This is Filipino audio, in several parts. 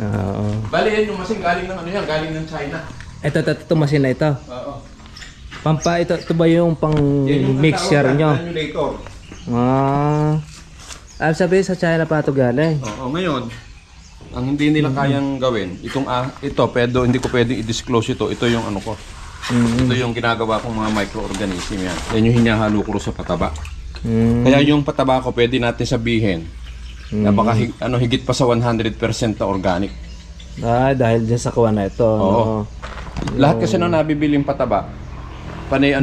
Oo. Bali yan yung machine galing ng ano yan, galing ng China. Ito machine na ito. Oo. Ito ba yung pang mixer nyo? Granulator. Sabi sa China pa ito galing. Oo, ngayon, ang hindi nila kayang gawin, ito, hindi ko pwedeng i-disclose ito. Ito yung ano ko. Ito yung ginagawa kong mga microorganism yan. Yan yung hinahalo ko sa pataba. Kaya yung pataba ko, pwede natin sabihin, napaka higit pa sa 100% na organic. Dahil dyan sa kuha na ito. Oo. Lahat kasi nang nabibiling pataba, panay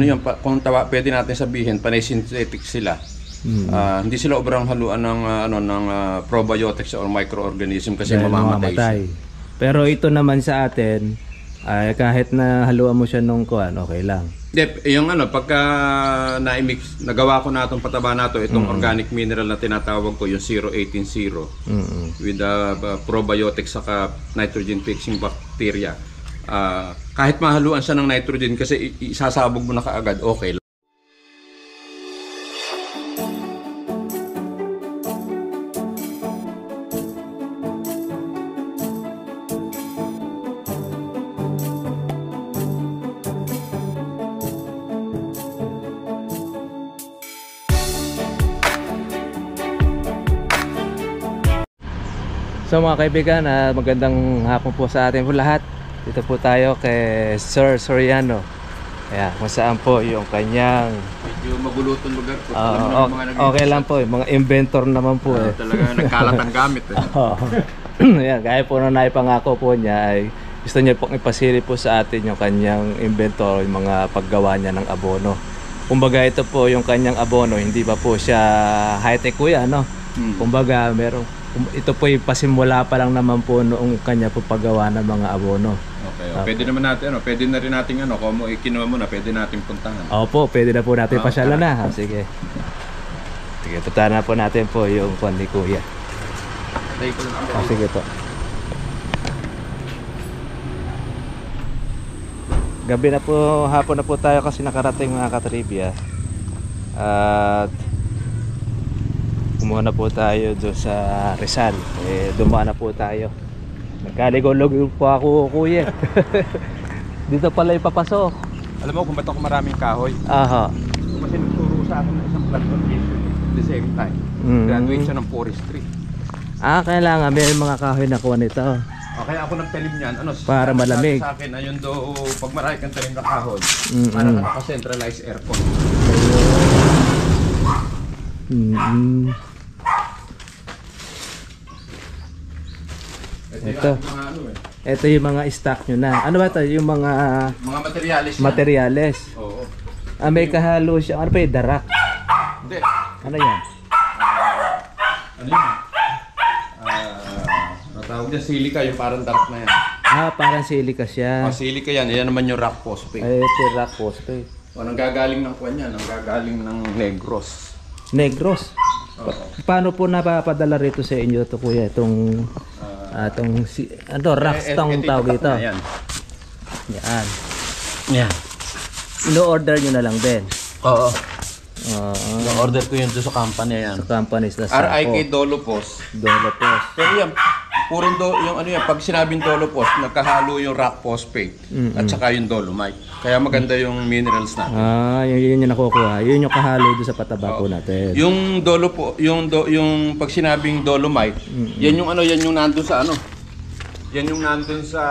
pwede natin sabihin, panay synthetic sila. Hindi sila obrang haluan ng probiotics or microorganism kasi mamamatay. Pero ito naman sa atin, kahit na haluan mo siya nung kuhan, okay lang. Yung pagka na-mix, nagawa ko na itong pataba na ito, itong organic mineral na tinatawag ko, yung 018-0 with probiotics saka nitrogen fixing bacteria. Kahit mahaluan siya ng nitrogen kasi isasabog mo na kaagad, okay lang. So mga kaibigan, magandang hapon po sa atin po lahat. Dito po tayo kay Sir Soriano. Kaya kung saan po yung kanyang medyo magulutong lugar po. Okay lang po, mga inventor naman po. Talaga nagkalat ang gamit. Ayan, gaya po na naipangako po niya ay gusto niya pong ipasiri po sa atin yung kanyang inventor, yung mga paggawa niya ng abono. Kumbaga ito po yung kanyang abono, hindi ba po siya high-tech kuya, no? Kumbaga ito po yung pasimula pa lang naman po noong kanya po paggawa ng mga abono. Okay. Pwede naman natin, pwede na rin natin kung kinuha mo na, pwede natin puntahan. Opo, pwede na po natin pasyalan na. Sige. Sige, puntahan na po natin po yung kwan ni kuya. Sige po. Gabi na po, hapon na po tayo kasi nakarating mga katribya. At kumuha na po tayo doon sa Rizal. Dumaan na po tayo. Nagkaligaw-ligaw po ako, kuya. Dito pala ipapasok. Alam mo kung ba't ako maraming kahoy? Aha. Kasi nagturo sa akin ng isang plant foundation at the same time. Graduate siya ng forestry. Kailangan may mga kahoy na kuha nito. Kaya ako nagtalim niyan, para malamig. Sa akin, ayun do, pag marami kang talim na kahoy, para naka-centralized aircon. Ito yung mga stock nyo na. Ano ba ito? Yung mga materyales. Oo. May kahalo siya. Ano pa yung darak? Hindi. Ano yan? Ano yun? Natawag niya silica, yung parang darak na yan. Parang silica siya. Silica yan. Yan naman yung rock phosphate. Ito yung rock phosphate. Nanggagaling ng kwan yan. Nanggagaling ng Negros. Negros? Paano po napapadala rito sa inyo ito kuya? Itong rockstone tawag ito. Yan. Yan. Ino-order nyo na lang din? Oo. Na-order ko yun sa company yan. Sa companies na RIK Dolopos. Dolopos. Pero yan, purong pag sinabing Dolopos, nagkahalo yung rock phosphate at saka yung dolomite. Kaya maganda yung minerals natin. Yun yung nakukuha. Yun yung kahalo doon sa pataba po natin. Yung yung pag sinabing dolomite, yan yung nandun sa Yan yung nandun sa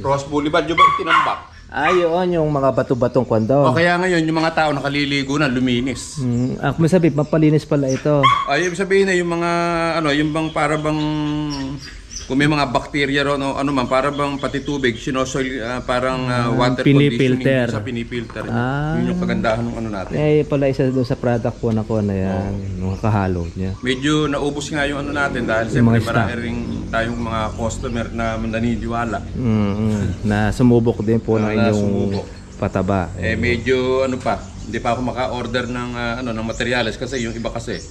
Ross Boulevard, yung ba tinambak? Yun yung mga bato-batong kwando. Kaya ngayon yung mga tao nakaliligo na, luminis. Ako masabi, mapalinis pala ito. Ibig sabihin na yung mga yung bang para bang kung may mga bakterya ron para bang pati tubig, parang water conditioning sa pinipilter. Yun yung kagandahan ng natin. Pala isa doon sa product po na yan, mga kahalo niya. Medyo naubos nga yung natin dahil siyempre maraming tayong mga customer na naniniwala. Na sumubok din po ng inyong pataba. Medyo hindi pa ako maka-order ng materyales kasi yung iba kasi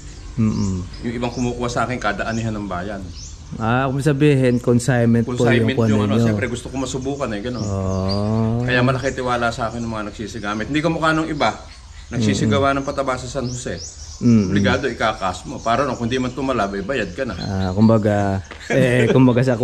yung ibang kumukuha sa akin kada anihan ng bayan. Kung sabihin, consignment po yung kuha ninyo. Siyempre gusto ko masubukan gano'n. Kaya malaki tiwala sa akin ng mga nagsisigamit. Hindi ko mukha nung iba, nagsisigawa ng pataba sa San Jose. obligado ikakas mo. Para kung di man tumala, bayad ka na. Kumbaga sa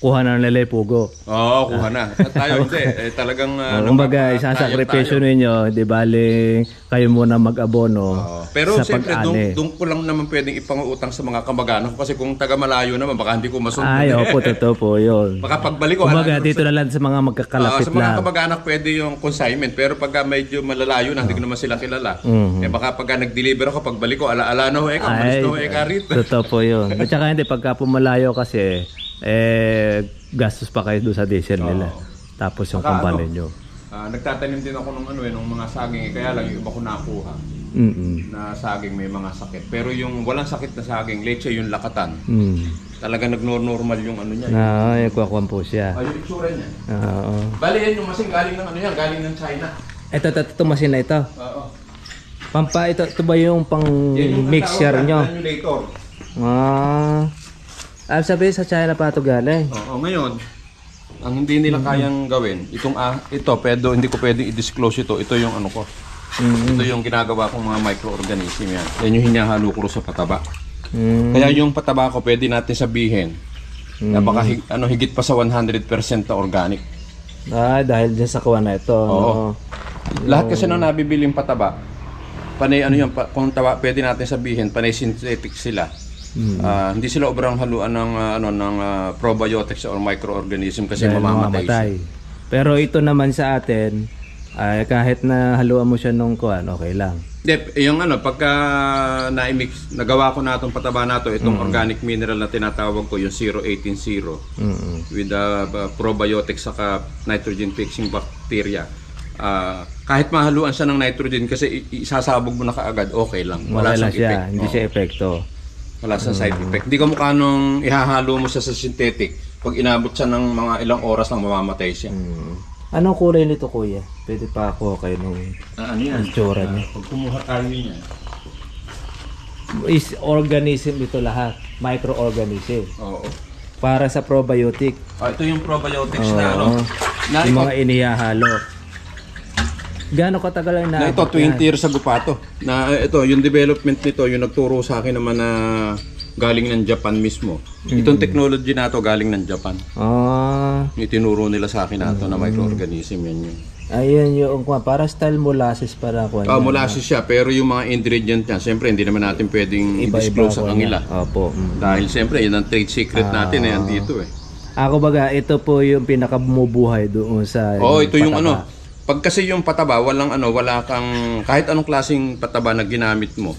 kuha na nila pugo. Oo, kuha na. At tayo hindi. Talagang... kumbaga, isasakripisyo ninyo, di bali kayo muna mag-abono pero sa siyempre, pag-ani. doon ko lang naman pwedeng ipanguutang sa mga kamag-anak ko kasi kung taga-malayo naman, baka hindi ko masunod. Ay, opo, totoo po yun. Baka pagbalik ko... Kumbaga, dito na lang sa mga magkakalapit sa mga lang. kamag-anak pwede yung consignment, pero pagka medyo malalayo na, hindi ko naman sila kilala. Baka pagka nag-deliver ako, pagbalik ko, ala na ho eka, malis na ho eka rito. Totoo po yun. At saka hindi, pagka pumalayo kasi, gastos pa kayo doon sa diesel nila. Tapos yung kumpanya nyo. Nagtatanim din ako ng mga saging, kaya lang yung iba ko nakuha. Na saging may mga sakit. Pero yung walang sakit na saging, leche yung lakatan. Talaga nag-normal yung niya. Kuha po siya. Yung itsura niya. Oo. Bali yan yung masing galing ng galing ng China. Ito masin na ito. Oo. Ito ba yung pang mixture nyo? Sabi sa China pa ito galing. Oo, ngayon, ang hindi nila kayang gawin, hindi ko pwedeng i-disclose ito. Ito yung ko. Ito yung ginagawa kong mga microorganism yan. Yan yung hinahalo ko sa pataba. Kaya yung pataba ko pwede natin sabihin na baka higit pa sa 100% na organic. Dahil dyan sa kuha na ito. Oo. Lahat kasi nang nabibiling pataba, panay pwede natin sabihin panay synthetic sila. Hindi sila obrang haluan ng probiotics or microorganism kasi mamamatay. Pero ito naman sa atin, kahit na haluan mo siya nung kuan, okay lang. Yung pagka na-mix, nagawa ko na itong pataba na ito, itong organic mineral na tinatawag ko, yung 018-0 with probiotics saka nitrogen fixing bacteria. Kahit mahaluan siya ng nitrogen kasi isasabog mo na kaagad, okay lang. Wala siyang effect. Hindi siya epekto. Wala siyang side effect. Hindi ka mukha nung ihahalo mo siya sa synthetic. Pag inabot siya ng mga ilang oras lang, mamamatay siya. Anong kulay nito, kuya? Pwede pa ako kayo nung itsura niya. Pag kumuha tayo niya. Is organism ito lahat. Microorganism. Oo. Para sa probiotic. Ito yung probiotics na yung mga inihahalo. Gaano katagal ang ito 20 years ago pa to. Ito yung development nito, yung nagturo sa akin naman na galing ng Japan mismo. Itong technology na to galing ng Japan. Yung tinuro nila sa akin na to na microorganism yan yun. Ayan yung para style molasses para kuan. Molasses siya, pero yung mga ingredient niya, siyempre hindi naman natin pwedeng i-disclose sa kanila. Opo. Dahil siyempre yun ang trade secret natin na yan dito Ako baga, ito po yung pinakabumubuhay doon sa ito yung pag kasi yung pataba, wala kang kahit anong klaseng pataba na ginamit mo.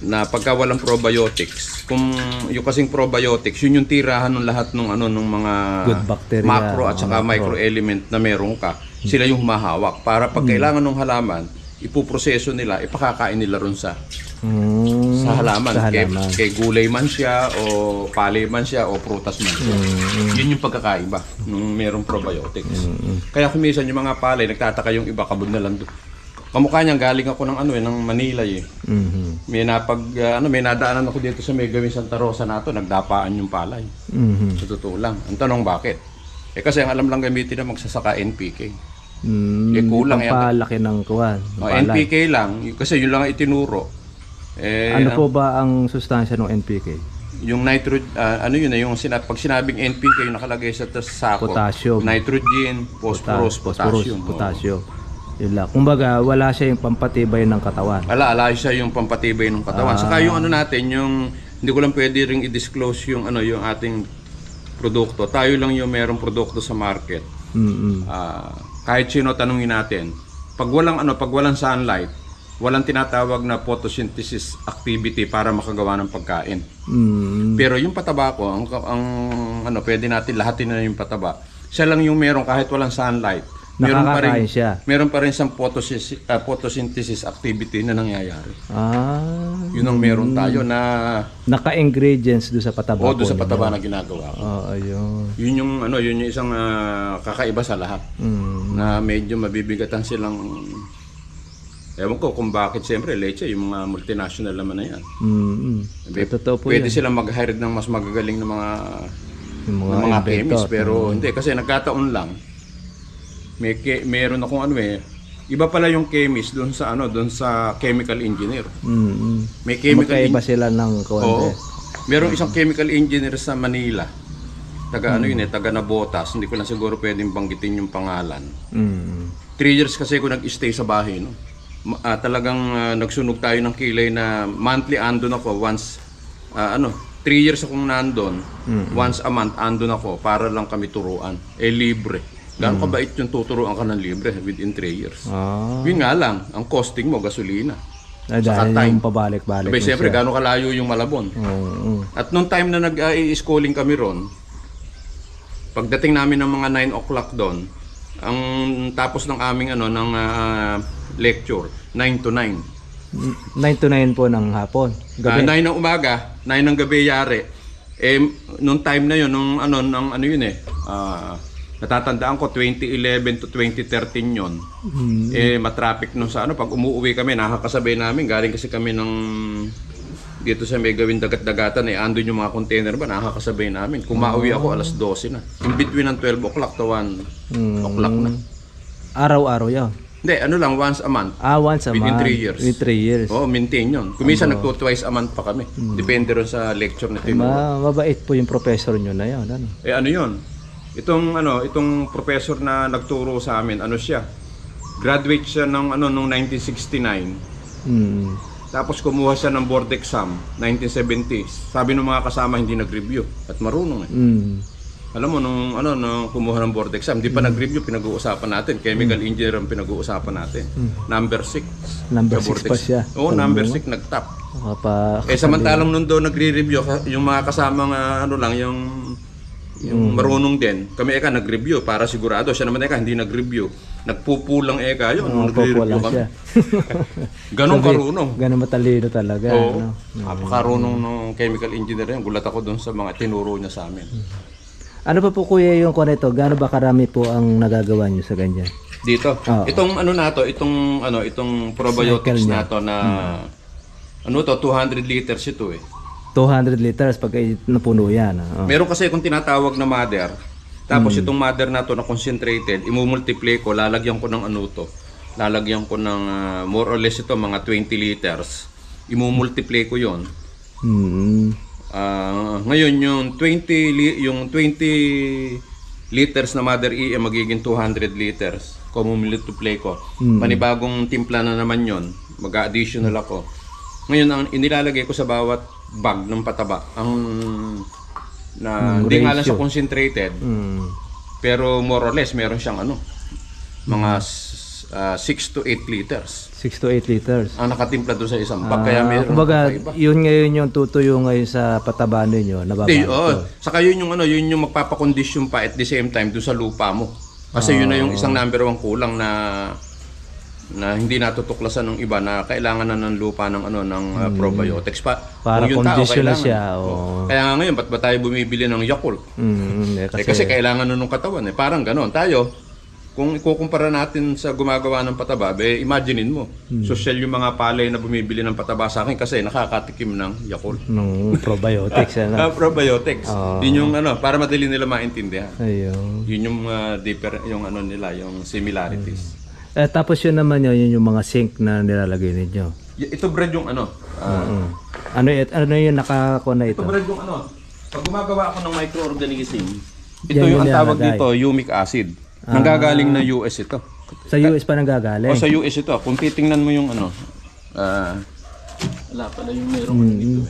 Na pagka walang probiotics, kung yung kasing probiotics, yun yung tirahan ng lahat ng mga good bacteria, macro at saka micro element na meron ka. Sila yung humahawak para pag kailangan ng halaman, ipuproseso nila, ipakakain nila ron sa halaman. Kay gulay man siya o palay man siya o prutas man siya. Yun yung pagkakaiba nung merong probiotics. Kaya kumisan yung mga palay, nagtataka yung iba, kabod na lang doon. Kamukha niyan, galing ako ng Manila May nadaanan ako dito sa may gawin Santa Rosa na to, nagdapaan yung palay. Sa totoo lang. Ang tanong bakit? Kasi ang alam lang gamitin na magsasaka NPK. Kulang palaki ng kuwan. NPK lang, kasi yun lang ang itinuro. Ano po ba ang sustansya ng NPK? Yung nitrogen, pag sinabing NPK, yung nakalagay sa sako. Potassium. Nitrogen, phosphorus, potassium. Yun lang. Kumbaga, wala siya yung pampatibay ng katawan. Wala siya yung pampatibay ng katawan. Saka yung natin, yung hindi ko lang pwede ring i-disclose yung yung ating produkto. Tayo lang yung merong produkto sa market. Kahit sino tanungin natin, pag walang sunlight, walang tinatawag na photosynthesis activity para makagawa ng pagkain. Pero yung pataba ko, pwede natin lahatin na yung pataba. Siya lang yung meron kahit walang sunlight. Meron pa rin siyang photosynthesis activity na nangyayari. Yun ang meron tayo na naka-ingredients doon sa pataba. Doon sa pataba na ginagawa ko. Ayun. Yun yung isang kakaiba sa lahat. Na medyo mabibigatan silang ewan ko kung bakit siyempre leche, yung mga multinational naman na yan. Pwede silang mag-hire ng mas magagaling na mga chemist, pero hindi kasi nagkataon lang. Meron akong Iba pala yung chemist doon sa ano, doon sa chemical engineer. May Magkaiba sila ng Oo. kuwante. Merong isang chemical engineer sa Manila. Taga ano yun taga Nabotas. Hindi ko na siguro pwedeng banggitin yung pangalan. 3 years kasi ako nag-stay sa bahay, no. Talagang nagsunog tayo ng kilay na monthly andon ako once 3 years akong nandun. Once a month andon ako para lang kami turuan. Libre. Gaano kabait yung tuturuan ka ng libre within 3 years. Yun nga lang, ang costing mo gasolina. Dahil yung pabalik-balik. Sabay, siyempre, gaano kalayo yung Malabon. At nung time na nag-i-schooling kami ron, pagdating namin ng mga 9 o'clock doon, ang tapos ng aming ng lecture, 9 to 9. 9 to 9 po ng hapon. Gabi. 9 ng umaga, 9 ng gabi yari. Nung time na yun, natatandaan ko 2011 to 2013 yon. Matraffic nung sa pag umuwi kami, nakakasabay namin, galing kasi kami ng dito sa may gawin dagat-dagatan, andun yung mga container ba, nakakasabay namin. Kung mauwi ako, alas 12 na. In between ng 12 o'clock to 1 o'clock na. Araw-araw yun? Hindi, once a month. Once a month. Within 3 years. Within 3 years. Oo, maintain yun. Kumisa twice a month pa kami. Depende rin sa lecture na tinuro. Mabait po yung professor nyo na yun. Ano yun? Itong professor na nagturo sa amin, siya? Graduate siya nung 1969. Tapos kumuha siya ng board exam, 1970s. Sabi ng mga kasama hindi nag-review at marunong Alam mo nung kumuha ng board exam, hindi pa nag-review, pinag-uusapan natin. Chemical engineer ang pinag-uusapan natin. Number 6. Number 6 pa siya. Oo, number 6 nag-top. Samantalang nung doon nagre-review, yung mga kasamang yung marunong din. Kami nag-review para sigurado. Siya naman hindi nag-review. Nagpupulang yun. Nagre-review kami. Ganong karunong. Ganon matalino talaga. Oo. Napakarunong ng chemical engineer yan. Gulat ako doon sa mga tinuro niya sa amin. Ano pa po kuya yung ito? Gaano ba karami po ang nagagawa niyo sa ganyan? Dito. Itong itong probiotics na to na 200 liters ito 200 liters pag napuno yan. Meron kasi akong tinatawag na mother. Tapos itong mother na to na concentrated, imumultiply ko, lalagyan ko ng lalagyan ko ng more or less ito mga 20 liters. Imumultiply ko 'yon. Ngayon yung 20 liters na mother E magiging 200 liters. Kung multiply ko, panibagong timpla na naman 'yon. Mag-additional ako. Ngayon ang inilalagay ko sa bawat bag ng pataba hindi nga lang siya concentrated pero more or less meron siyang mga 6 to 8 liters 6 to 8 liters ang nakatimpla doon sa isang bag kaya meron kumbaga yun ngayon yung tutuyo ngayon sa pataba ninyo saka yun yung magpapakondisyon pa at the same time doon sa lupa mo kasi yun na yung isang number 1 kulang na hindi natutuklasan ng iba na kailangan na ng lupa ng probiotics para condition na siya. Kaya nga ngayon ba't ba tayo bumibili ng Yakult? Kasi kailangan na ng katawan parang ganoon. Tayo kung ikukumpara natin sa gumagawa ng pataba, imaginein mo. Social yung mga palay na bumibili ng pataba sa akin kasi nakakatikim ng Yakult. Probiotics probiotics. Yun yung para madali nila maintindihan. Ayun. Yun yung yung similarities. Tapos yun naman yun yung mga zinc na nilalagay ninyo. Ito bread yung ano yung nakakuha na ito? Ito bread yung pag gumagawa ako ng microorganism, ito yung ang tawag dito, humic acid. Nanggagaling na US ito. Sa US pa nanggagaling? Sa US ito. Kung titingnan mo yung wala pala yung merong dito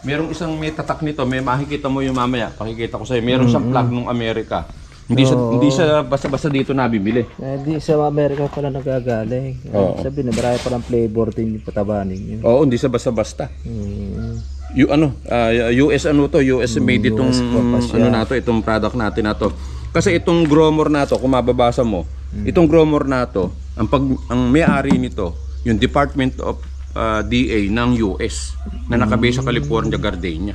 Merong isang may tatak nito, may makikita mo yung mamaya, pakikita ko sa'yo. Meron siyang plug ng Amerika. Hindi siya basta-basta dito nabibili. Hindi sa Amerika pala nagagaling. Sabi na marami palang flavor din yung pataba ninyo. Oo, hindi siya basta-basta. US US made itong itong product natin na to. Kasi itong Gromor na to, kung mababasa mo, itong Gromor na to, ang may-ari nito, yung Department of DA ng US na nakabase sa California, Gardenia.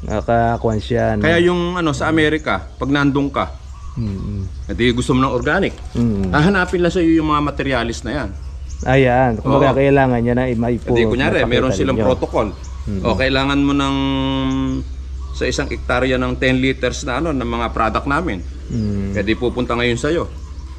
Nakakuan siya. Kaya yung sa Amerika, pag nandun ka, hindi gusto mo ng organic. Hahanapin lang sa iyo yung mga materialis na yan. Ayan, kumbaga kailangan niya na maipo. Hindi, kunyari, meron silang protocol. Kailangan mo ng sa isang hektarya ng 10 liters na ng mga product namin. Kaya di pupunta ngayon sa iyo.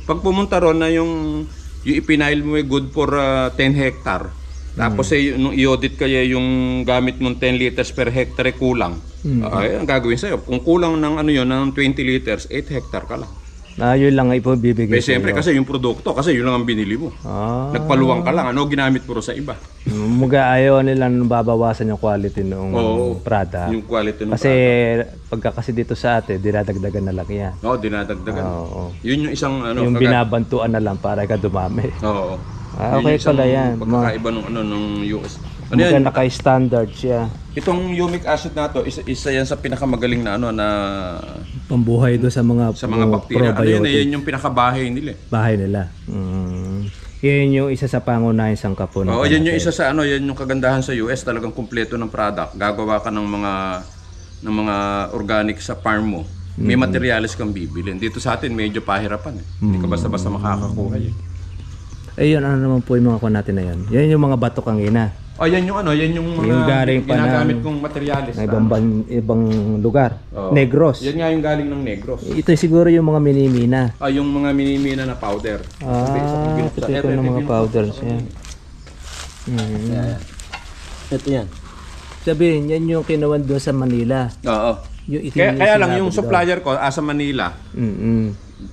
Pag pumunta ron na yung yung ipinail mo ay good for 10 hectare. Tapos nung i-audit kaya yung gamit mong 10 liters per hectare kulang. Ay, ang gagawin sa'yo, kung kulang ng ano yun, ng 20 liters, 8 hectare ka lang. Yun lang ay bibigay May siyempre kasi yung produkto, kasi yun lang ang binili mo. Nagpaluwang ka lang, ano ginamit mo sa iba. Muga ayaw nilang babawasan yung quality ng product. Yung quality ng Kasi pagka kasi dito sa atin, dinadagdagan na lang yan. Oo, dinadagdagan. Yun yung isang ano. Yung binabantuan na lang para ka dumami. Oo. Okay pala yan. Pagkakaiba ng US. Ano Muga yan? naka-standard siya. Itong humic acid na to, isa yan sa pinakamagaling na ano na Pambuhay doon sa mga bakterya. Ano probiotic. yan yung pinakabahay nila. Bahay nila. Yan yung isa sa pangunahing sangkap po. Oo, yan yung isa sa ano, yan yung kagandahan sa US, talagang kumpleto ng product. Gagawa ka ng mga organic sa farm mo. May materyales kang bibilin. Dito sa atin medyo pahirapan eh. Hindi ka basta-basta makakakuha eh. Ayun, ano naman po yung mga kuha natin na yan? Yan yung mga bato kangina. Yan yung ano, yan yung mga Yung galing pa ginagamit kong materyales. Na ibang lugar. Negros. Yan nga yung galing ng Negros. Ito siguro yung mga minimina. Yung mga minimina na powder. Ito ng mga powders yan. Ito yan. Sabihin, yan yung kinawan doon sa Manila. Oo. Yung Kaya lang yung supplier ko sa Manila.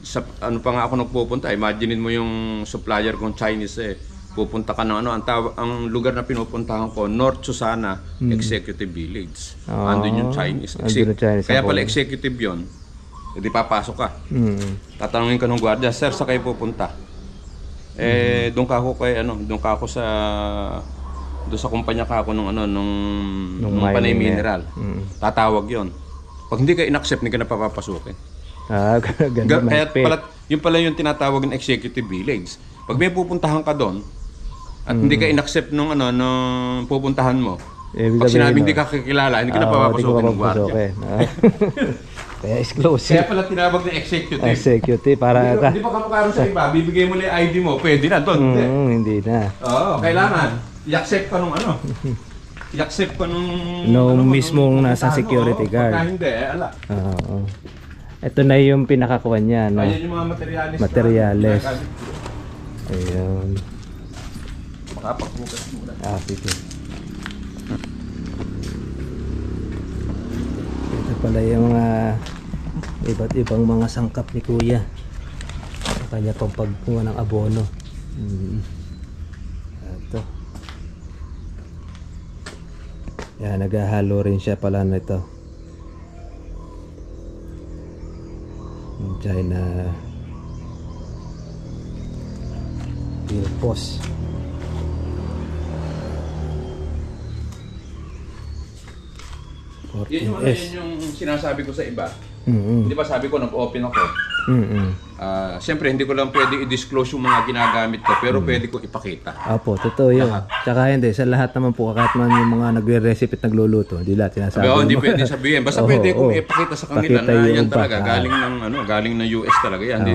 Sa Ano pa nga ako nagpupunta, imaginein mo yung supplier kong Chinese eh. Pupunta ka ng ano, ang lugar na pinupuntahan ko, North Susana Executive Village. Andun yung Chinese. Kaya pala executive yon. Hindi papasok ka. Tatanungin ka ng gwardiya, sir, sa kayo pupunta? Doon ka ako doon sa kumpanya ka ako nung Panay Mineral. Tatawag yon. Pag hindi ka in-accept, hindi ka na papapasukin. Kaya pala yung tinatawag ng executive village. Pag may pupuntahan ka doon at hindi ka in-accept nung pupuntahan mo, pag sinabi hindi ka kakilala, hindi ka na papapasukin ng gwardiya. Kaya exclusive. Kaya pala tinawag ng executive. Executive para Hindi pa kamukha sa iba, bibigay mo lang yung ID mo, pwede na doon. Hindi na. Oo, kailangan i-accept pa nung i-accept pa nung mismong nasa security guard. Pagka hindi, ala. Oo. Ito na yung pinakakuha niya, no? Ayan yung mga materials. Ayun. Makapagbukas muna. Sige. Ito pala yung mga iba't ibang mga sangkap ni Kuya. Sa kanya pang pagkuha ng abono. Ito. Yan, naghahalo rin siya pala nito. China Pilpos. Yan yung sinasabi ko sa iba. Hindi ba sabi ko nag-open ako? Siyempre hindi ko lang pwede i-disclose yung mga ginagamit ko, pero pwede ko ipakita. Opo, totoo yun. Tsaka hindi, sa lahat naman po, kahit man yung mga nagre-recipe at nagluluto, hindi lahat sinasabi. Hindi pwede sabihin. Basta pwede kong ipakita sa kanila na yan talaga, galing ng US talaga yan.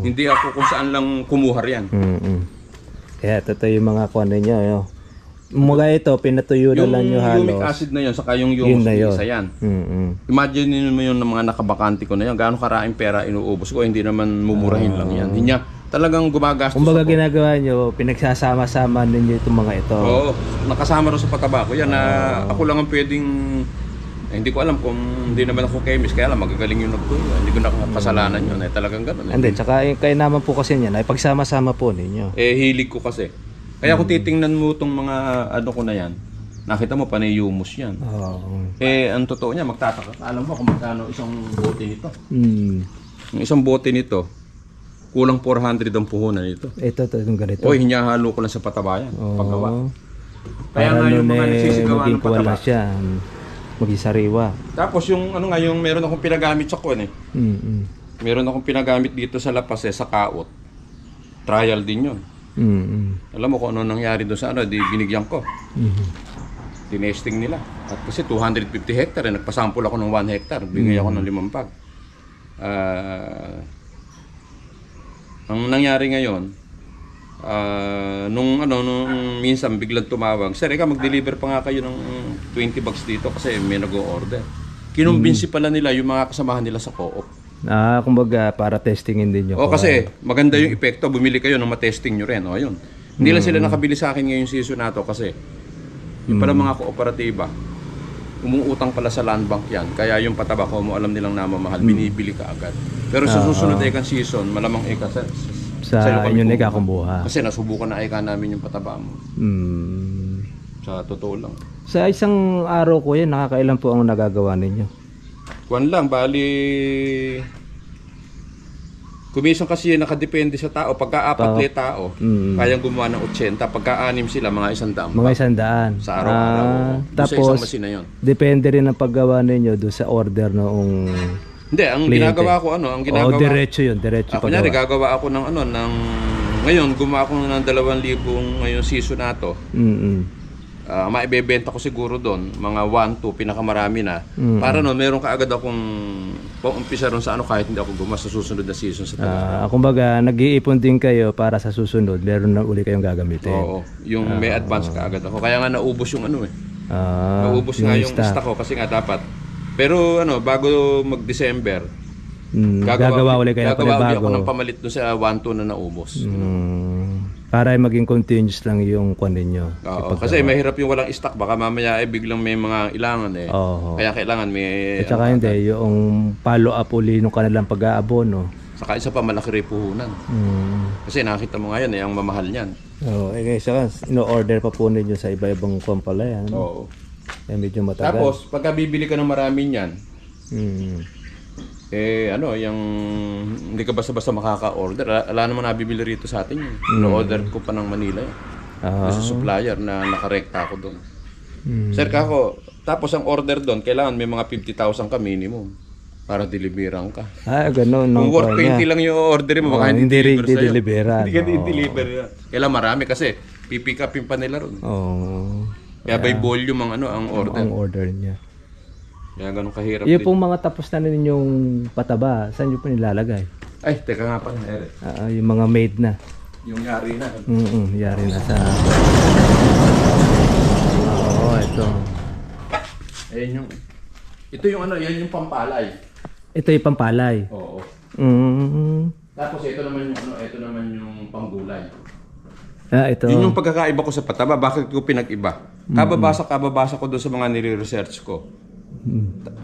Hindi ako kung saan lang kumuha yan. Kaya totoo yung mga kuwan ninyo. Mga ito, pinatuyo na lang yung halos. Yung humic acid na yun, saka yung humus isa yan. Imagine mo yun ng mga nakabakante ko na yan, gaano karaing pera inuubos ko, hindi naman mumurahin lang yan. Hindi niya talagang gumagastos. Kumbaga ginagawa nyo, pinagsasama-sama ninyo itong mga ito. Oo, nakasama rin sa pataba ko yan na ako lang ang pwedeng, hindi ko alam kung hindi naman ako chemist, kaya lang magagaling yung nagtuyo. Hindi ko nakakasalanan yun, talagang gano'n. Hindi, tsaka kayo naman po kasi yan, ay pagsama-sama po ninyo. Hilig ko kasi. Kaya kung titingnan mo itong mga ko na yan, nakita mo panay humus yan. Ang totoo niya, magtataka. Alam mo kung magkano isang bote nito? Yung isang bote nito, kulang 400 ang puhunan nito. Ito yung ganito. Hinahalo ko lang sa pataba yan. Paggawa. Kaya nga yung mga nagsisigawa ng pataba. Siya, maging sariwa. Tapos yung meron akong pinagamit sa kuwan eh. Meron akong pinagamit dito sa lapas sa kaot. Trial din yun. Alam mo kung ano nangyari doon sa binigyan ko. Tinesting nila. At kasi 250 hectare, nagpasample ako ng 1 hectare, bigay ako ng 5 bag. Ang nangyari ngayon, nung minsan biglang tumawag, sir, mag-deliver pa nga kayo ng 20 bags dito kasi may nag-o-order. Kinumbinsi pala nila yung mga kasamahan nila sa co-op. Kumbaga para testingin din nyo. O kasi maganda yung epekto, bumili kayo nang matesting nyo rin. O yun. Hindi lang sila nakabili sa akin ngayong season na to kasi yung pala mga kooperatiba, umuutang pala sa land bank yan. Kaya yung pataba ko mo alam nilang namamahal, binibili ka agad. Pero sa susunod na ikan season, malamang sa inyo na ikakumbuha. Kasi nasubukan na ika namin yung pataba mo. Sa totoo lang. Sa isang araw ko yan, nakakailan po ang nagagawa ninyo? Kuwan lang, bali... Kumisan kasi yun, nakadepende sa tao. Pagka-apat na tao, kayang gumawa ng 80. Pagka-anim sila, mga 100. Mga 100. Sa araw-araw. Tapos, sa isang masina yun. Depende rin ang paggawa ninyo doon sa order noong... Hindi, ang ginagawa ko ang ginagawa... diretso yun, diretso paggawa. Kunyari, gagawa ako ng ngayon, gumawa ako ng 2,000 ngayong season na to. Maibebenta ko siguro doon, mga 1-2, pinakamarami na. Para meron ka agad akong pang-umpisa ron sa kahit hindi ako gumawa sa susunod na season sa talaga. Kumbaga, nag-iipon din kayo para sa susunod, meron na uli kayong gagamitin. Oo, yung may advance ka agad ako. Kaya nga naubos yung naubos nga yung stock ko kasi nga dapat. Pero bago mag-December, gagawa ulit ako ng pamalit doon sa 1-2 na naubos. Para maging continuous lang yung kwan ninyo. Oo, kasi mahirap yung walang stock. Baka mamaya biglang may mga ilangan Kaya kailangan may... At saka hindi, yung follow up uli nung kanilang pag-aabono. Saka isa pa malaki rin puhunan. Kasi nakita mo ngayon ang mamahal niyan. Saka ino-order pa po ninyo sa iba-ibang kwan pala yan. Oo. Medyo matagal. Tapos, pagka bibili ka ng marami niyan, yung hindi ka basta-basta makaka-order. Wala naman nabibili rito sa atin yun. No-order ko pa ng Manila yun. Sa supplier na nakarekta ako doon. Sir, tapos ang order doon, kailangan may mga 50,000 ka minimum para deliveran ka. Ganun. Kung worth 20 lang yung order mo, baka hindi deliveran. Hindi ka di-deliver yan. Kailangan marami kasi pipick upin pa nila ron. Kaya by volume ang order. Ang order niya. Kaya ganun kahirap yung pong mga tapos na ninyong pataba, saan nyo po nilalagay? Ay, teka nga pala, Eric. Yung mga made na. Yung yari na. Yari na sa... ito. Ayan ito yung yan yung pampalay. Ito yung pampalay? Oo. Tapos ito naman yung panggulay. Ito. Yun yung pagkakaiba ko sa pataba. Bakit ko pinag-iba? Kababasa ko doon sa mga nire-research ko.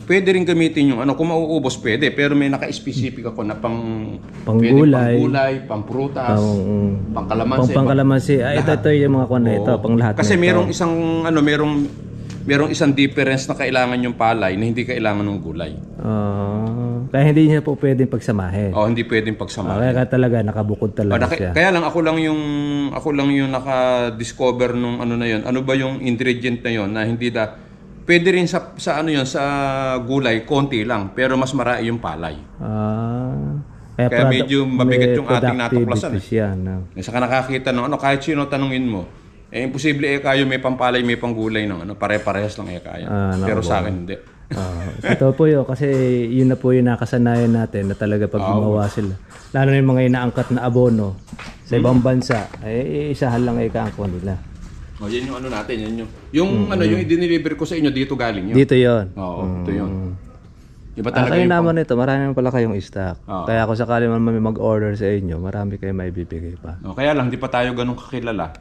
Pwede rin gamitin yung kung mauubos pwede, pero may naka-specific ako na panggulay, pamprutas, pangkalamansi. Pangkalamansi. Ito yung mga kuwan na ito, pang lahat. Kasi merong isang merong isang difference na kailangan yung palay na hindi kailangan ng gulay. Kaya hindi niya po pwedeng pagsamahin. Hindi pwedeng pagsamahin. Kaya talaga nakabukod talaga siya. Kaya lang ako lang yung naka-discover nung na yun. Ano ba yung ingredient na yun na hindi pwede rin sa gulay, konti lang, pero mas marami yung palay. Kaya medyo mabigat yung ating natuklasan. Saka nakakita ng kahit sino tanungin mo, imposible kayo may pampalay, may panggulay ng pare-parehas lang kaya. Pero sa akin hindi. Ito po yun, kasi yun na po yung nakasanayan natin na talaga pag gumawa sila. Lalo na yung mga inaangkat na abono sa ibang bansa, isahan lang ikaangkon nila. Yan yung natin, yan yung yung i-deliver ko sa inyo dito galing yun. Dito yon. Ito yun. Iba talaga kayo naman ito, marami pala kayong stock. Kaya kung sakali man may mag-order sa inyo, marami kayo maibibigay pa. Kaya lang, hindi pa tayo ganun kakilala.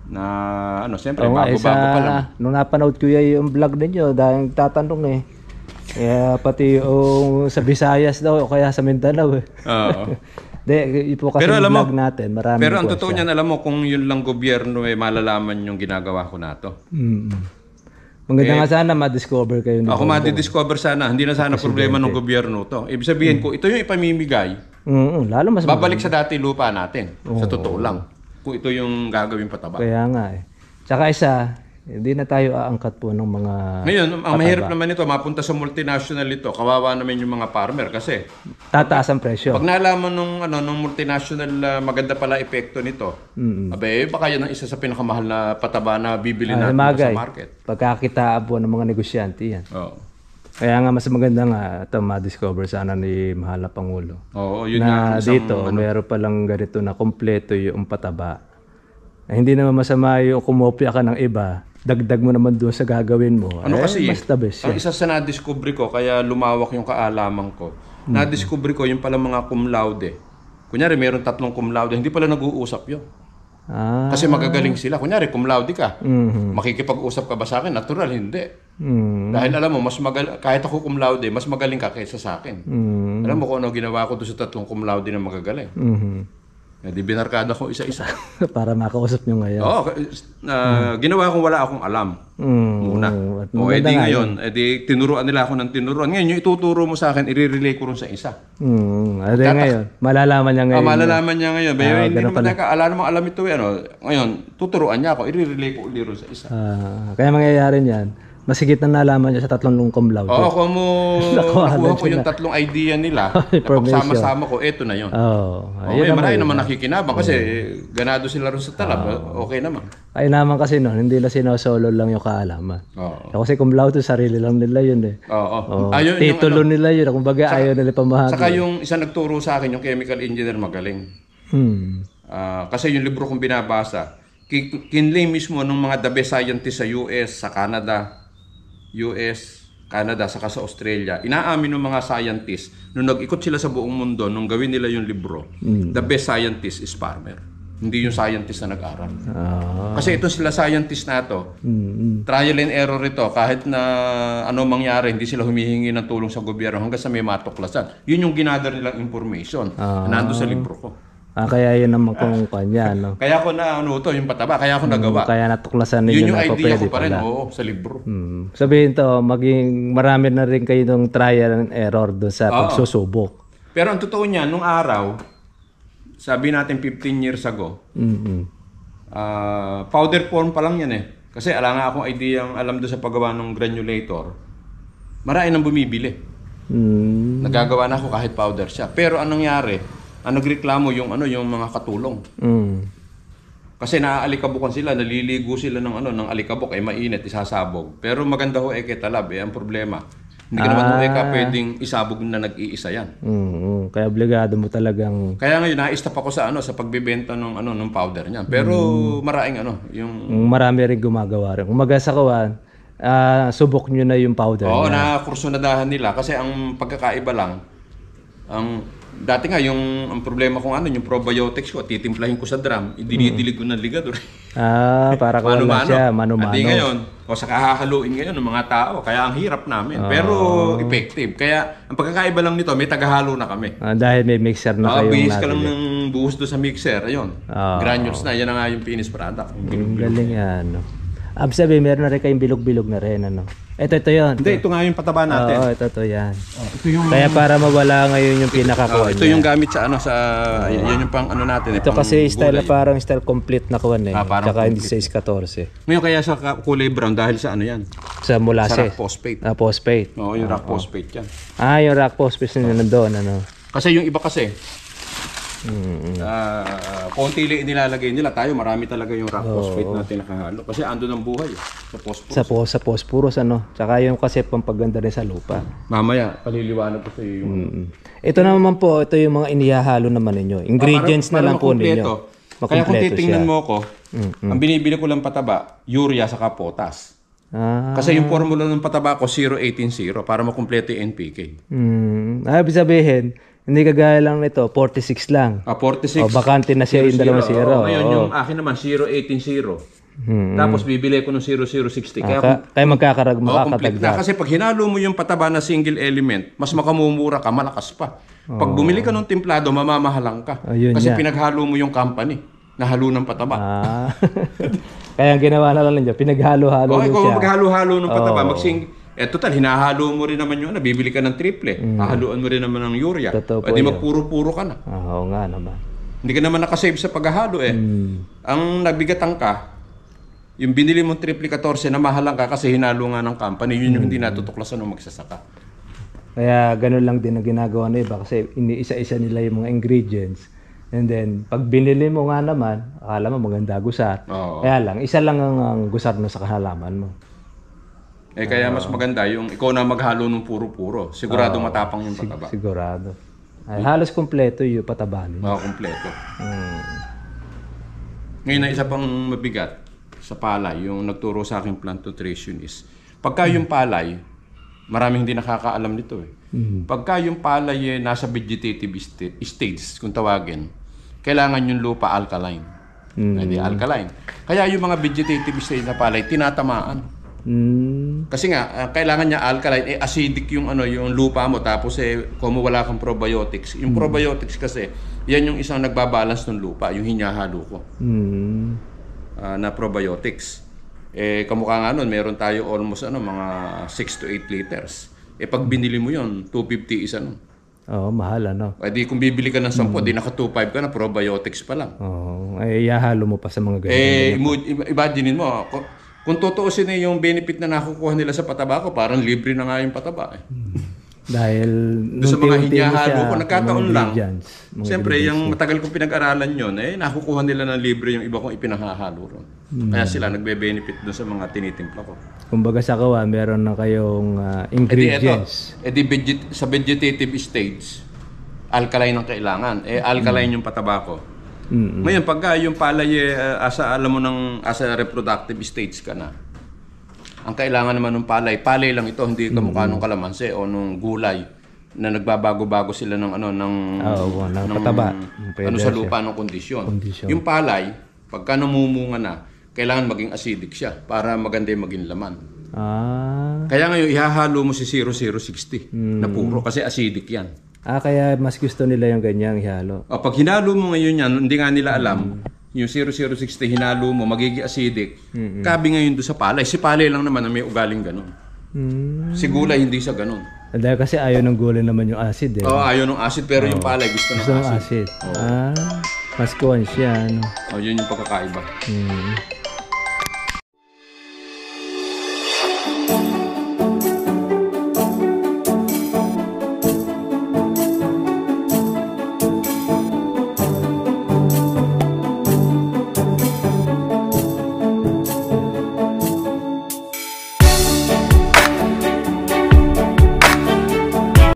Na siyempre, bago-bago pa lang. Nung napanood ko yung vlog ninyo, dahil tatanong pati yung sa Visayas daw, o kaya sa Mindanao Kasi yung vlog natin, marami. Pero ang totoo niyan, alam mo, kung yun lang gobyerno malalaman yung ginagawa ko na to. Maganda nga sana ma-discover kayo. Ako ma-discover sana. Hindi na sana problema ng gobyerno to. Ibig sabihin ko, ito yung ipamimigay. Lalo mas babalik sa dati lupa natin. Sa totoo lang. Kung ito yung gagawin pataba. Kaya nga Tsaka hindi na tayo aangkat po ng mga Ngayon, ang mahirap naman ito, mapunta sa multinational ito. Kawawa naman yung mga farmer kasi tataas ang presyo. Pag nalaman nung multinational maganda pala epekto nito, baka yan ang isa sa pinakamahal na pataba na bibili natin sa market. Pagkakitaan po ng mga negosyante yan. Kaya nga mas maganda nga ito ma-discover sana ni Mahal na Pangulo. Yun na dito, meron palang ganito na kompleto yung pataba. Hindi naman masama yung kumopya ka ng iba. Dagdag mo naman doon sa gagawin mo. Kasi mas the best ang isa sa na-discover ko, kaya lumawak yung kaalaman ko, Na-discover ko yung pala mga cum laude. Kunyari, meron 3 cum laude, hindi pala nag-uusap yun. Kasi magagaling sila. Kunyari, cum laude ka. Makikipag-usap ka ba sa akin? Natural, hindi. Dahil alam mo, kahit ako cum laude, mas magaling ka kaysa sa akin. Alam mo kung ano ginawa ko doon sa 3 cum laude na magagaling. Di binarkada ko isa-isa. Para makausap nyo ngayon. Oo, ginawa kong wala akong alam muna. O edi ngayon, edi tinuruan nila ako ng tinuruan. Ngayon, yung ituturo mo sa akin, i-relay ko rin sa isa. Edi ngayon, malalaman niya ngayon. Malalaman niya ngayon. Hindi naman namang alam ito. Ngayon, tuturuan niya ako, i-relay ko ulit rin sa isa. Kaya mangyayari niyan, masigit na nalaman niya sa 3 cum laude. Oo, kung mo nakuha ko yung 3 idea nila, napagsama-sama ko, eto na yun. Marami naman nakikinabang kasi ganado sila rin sa talab. Okay naman. Ay naman kasi noon, hindi lang sinosolo lang yung kaalaman. Kasi cum laude, sarili lang nila yun eh. Titulo nila yun. Kumbaga ayaw nila pamahagi. Saka yung isa nagturo sa akin, yung chemical engineer, magaling. Kasi yung libro kong binabasa, kinlay mismo ng mga the best scientists sa US, sa Canada, saka sa Australia. Inaamin ng mga scientists, nung nag-ikot sila sa buong mundo, nung gawin nila yung libro, the best scientist is farmer. Hindi yung scientist na nag-aral. Kasi ito sila scientist na to, trial and error ito, kahit na ano mangyari, hindi sila humihingi ng tulong sa gobyerno hanggang sa may matuklasan. Yun yung ginather nilang information na nando sa libro ko. Kaya yun naman kung kanya, no? Kaya ako na, yung pataba, kaya ako nagawa. Kaya natuklasan ninyo yun yung na idea ko pa rin, sa libro. Sabihin to, maging marami na rin kayo ng trial and error doon sa pagsusubok. Pero ang totoo niya, nung araw, sabi natin 15 years ago, powder form pa lang yan eh. Kasi ala nga akong idea ang alam doon sa paggawa ng granulator. Marami nang bumibili. Nagagawa na ako kahit powder siya. Pero anong nangyari? Ang nagreklamo yung mga katulong. Kasi naaalikabukan sila, naliligo sila ng alikabok ay mainit, isasabog. Pero maganda ho kay talab ang problema. Hindi ka naman ho pwedeng isabog na nag-iisa yan. Kaya obligado mo talagang. Kaya ngayon na-stop ako sa pagbebenta ng powder niyan. Pero maraming yung marami rin gumagawa rin. Umaga sa kawan, subok nyo na yung powder. na-kursunadahan nila kasi ang pagkakaiba lang dati nga ang problema ko yung probiotics ko, titimplahin ko sa drum, dinidilig ko ng ligador. Para ko wala siya, mano-mano. Hindi ngayon, sa kakahaluin ngayon ng mga tao, kaya ang hirap namin. Pero effective. Kaya ang pagkakaiba lang nito, may tagahalo na kami. Dahil may mixer na kayong bihis ka lang ng buhos doon sa mixer, ayun. Granules na, yan na nga yung finished product. Galing yan. Sabi, meron na rin kayong bilog-bilog na rin, Ito yun. Hindi, ito nga yung pataba natin. Ito yan. Ito yung. Kaya para mawala ngayon yung pinakakuha niya. Ito yung gamit sa yan yung pang natin. Ito kasi style parang style complete na kuwan Tsaka hindi size 14. Ngayon kaya sa kulay brown dahil sa yan? Sa molasses. Sa rock phosphate. Phosphate. Oo, yung rock phosphate yan. Yung rock phosphate na nandoon, Kasi yung iba kasi, konti lang inilalagay nila. Tayo marami talaga yung rock phosphate natin nakahalo kasi ando ng buhay sa phosphorus. Sa phosphorus tsaka yung kasi pampaganda rin sa lupa. Mamaya paliliwanag ko sa iyo yung ito naman po, ito yung mga inihahalo naman ninyo, ingredients na lang po ninyo. Kaya kung titingnan mo ko, ang binibili ko lang pataba, urea saka potas. Kasi yung formula ng pataba ko 0-18-0 para makumpleto yung NPK. Ibig sabihin, hindi kagaya lang nito, 46 lang. 46. Bakante na siya yung 2-0. Ngayon yung akin naman 0-18-0. Tapos bibili ko ng 0-0-60. Kaya makakadagdag. Kasi pag hinalo mo yung pataba na single element, mas makamumura ka, malakas pa. Pag bumili ka ng timplado, mamamahalang ka. Kasi pinaghalo mo yung company na halo ng pataba. Kaya ang ginawa na lang niya, pinaghalo-halo siya. Kung maghalo-halo ng pataba, total, hinahalo mo rin naman yun. Bibili ka ng triple. Hahaluan mo rin naman ng urea. Di magpuro-puro ka na. Oo nga naman. Hindi ka naman nakasave sa paghahalo Ang nabigatan ka, yung binili mong triple 14 na mahalang ka kasi hinalo nga ng company, yun yung hindi natutuklasan ng magsasaka. Kaya ganun lang din ang ginagawa na iba kasi iniisa-isa nila yung mga ingredients. And then, pag binili mo nga naman, akala mo maganda gusar. Kaya lang, isa lang ang gusar na sa halaman mo. Kaya mas maganda yung ikaw na maghalo ng puro-puro. Sigurado matapang yung pataba. Sigurado. Halos kompleto yung pataba niya. Kompleto. Ngayon na isa pang mabigat sa palay, yung nagturo sa akin plant nutrition is, pagka yung palay, Maraming hindi nakakaalam nito eh. Pagka yung palay nasa vegetative stage, kung tawagin, kailangan yung lupa alkaline. Hindi alkaline. Kaya yung mga vegetative stage na palay, tinatamaan. Kasi nga, kailangan niya alkaline, acidic yung yung lupa mo, tapos kung wala kang probiotics. Yung probiotics kasi, yan yung isang nagbabalance ng lupa, yung hinahalo ko. Na probiotics. Kamukha nga nun, meron tayo almost mga 6 to 8 liters. Pag binili mo yun, 250 isa nun. Oo, mahal ano. Di kung bibili ka ng 10, di naka 2.5 ka na, probiotics pa lang. Oo, ihahalo mo pa sa mga ganyan. Imaginein mo, kung tutuusin yung benefit na nakukuha nila sa pataba ko, parang libre na nga yung pataba. Dahil sa mga hinahalo ko, nagkataon lang. Siyempre, yung matagal kong pinag-aralan yun, nakukuha nila ng libre yung iba kong ipinahahalo ron. Kaya sila nagbe-benefit doon sa mga tinitimpla ko. Kumbaga sa kawa, meron na kayong ingredients. Sa vegetative stage, alkaline ang kailangan. Alkaline yung pataba ko. Ngayon, pagka yung palay, alam mo asa reproductive stage ka na, ang kailangan naman ng palay lang ito, hindi kamukha ng kalamansi o nung gulay na nagbabago-bago sila ng pataba. Sa lupa ng kondisyon. Yung palay, pagka namumunga na, kailangan maging acidic siya para maganda yung maging laman. Kaya ngayon, ihahalo mo si 0060 na puro kasi acidic yan. Kaya mas gusto nila yung ganyang ihalo. Pag hinalo mo ngayon yan, hindi nga nila alam, yung 0060 hinalo mo, magiging acidic. Kabi ngayon doon sa palay. Si palay lang naman na may ugaling ganun. Si gulay, hindi siya ganun. Dahil kasi ayaw ng gulay naman yung acid eh. Ayaw ng acid, pero yung palay gusto ng acid. Mas kuwan siya. Yun yung pagkakaiba.